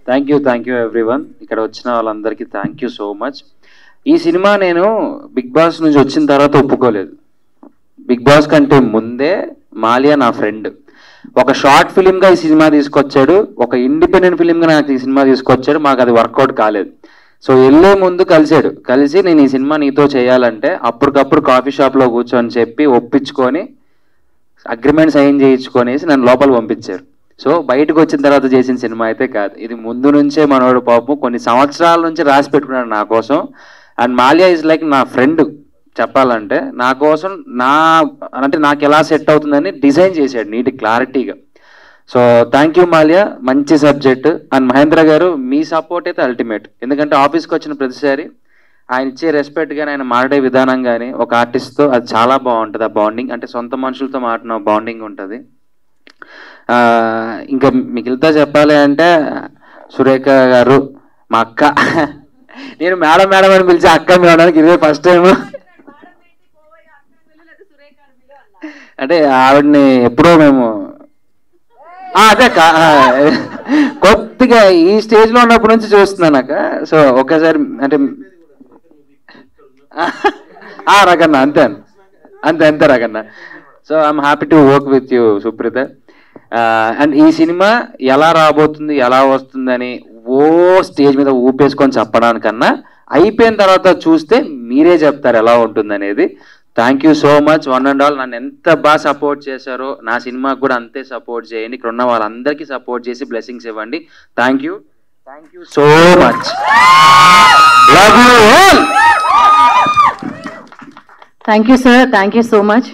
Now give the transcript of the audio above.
Thank you everyone. ఇక్కడ వచ్చిన వాళ్ళందరికీ థ్యాంక్ యూ సో మచ్. ఈ సినిమా నేను బిగ్ బాస్ నుంచి వచ్చిన తర్వాత ఒప్పుకోలేదు. బిగ్ బాస్ కంటే ముందే మాలియా నా ఫ్రెండ్. ఒక షార్ట్ ఫిలింగా ఈ సినిమా తీసుకొచ్చాడు, ఒక ఇండిపెండెంట్ ఫిలింగా నాకు ఈ సినిమా తీసుకొచ్చాడు. మాకు అది వర్కౌట్ కాలేదు. సో వెళ్ళే ముందు కలిసి నేను ఈ సినిమా నీతో చేయాలంటే అప్పటికప్పుడు కాఫీ షాప్లో కూర్చొని చెప్పి ఒప్పించుకొని అగ్రిమెంట్ సైన్ చేయించుకొనేసి నన్ను లోపల పంపించారు. సో బయటకు వచ్చిన తర్వాత చేసిన సినిమా అయితే కాదు, ఇది ముందు నుంచే మనోడు పాపం కొన్ని సంవత్సరాల నుంచి రాసి పెట్టుకున్నాడు నా కోసం. అండ్ మాలియా ఈజ్ లైక్ నా ఫ్రెండ్ చెప్పాలంటే. నా కోసం అంటే నాకు ఎలా సెట్ అవుతుందని డిజైన్ చేశాడు నీట్ క్లారిటీగా. సో థ్యాంక్ యూ మాలియా, మంచి సబ్జెక్ట్. అండ్ మహేంద్ర గారు మీ సపోర్ట్ అయితే అల్టిమేట్. ఎందుకంటే ఆఫీస్కి వచ్చిన ప్రతిసారి ఆయన ఇచ్చే రెస్పెక్ట్ కానీ ఆయన మాట్లాడే విధానం కానీ ఒక ఆర్టిస్ట్తో అది చాలా బాగుంటుంది. ఆ బాండింగ్ అంటే సొంత మనుషులతో మాట్లాడిన బాండింగ్ ఉంటుంది. ఇంకా మిగిలితే చెప్పాలి అంటే సురేఖ గారు మా అక్క. నేను మేడం మేడం అని పిలిచి అక్క మేడానికి ఇదే ఫస్ట్ టైం. అంటే ఆవిడని ఎప్పుడో మేము అదే కొద్దిగా ఈ స్టేజ్లో ఉన్నప్పటి నుంచి చూస్తున్నాను అక్క. సో ఒక్కసారి అంటే రకన్న అంతే అంతే రకన్న. So I'm happy to work with you Supreetha. And ఈ సినిమా ఎలా రాబోతుంది ఎలా వస్తుందని స్టేజ్ మీద ఊపేసుకొని చెప్పడానికన్నా అయిపోయిన తర్వాత చూస్తే మీరే చెప్తారు ఎలా ఉంటుంది అనేది. Thank you so much one and all. నన్ను ఎంత బాగా సపోర్ట్ చేశారో నా సినిమాకి కూడా అంతే సపోర్ట్ చేయండి. ఇక్కడ ఉన్న వాళ్ళందరికీ సపోర్ట్ చేసి బ్లెస్సింగ్స్ ఇవ్వండి. Thank you so much. Love you all. Thank you sir, thank you so much.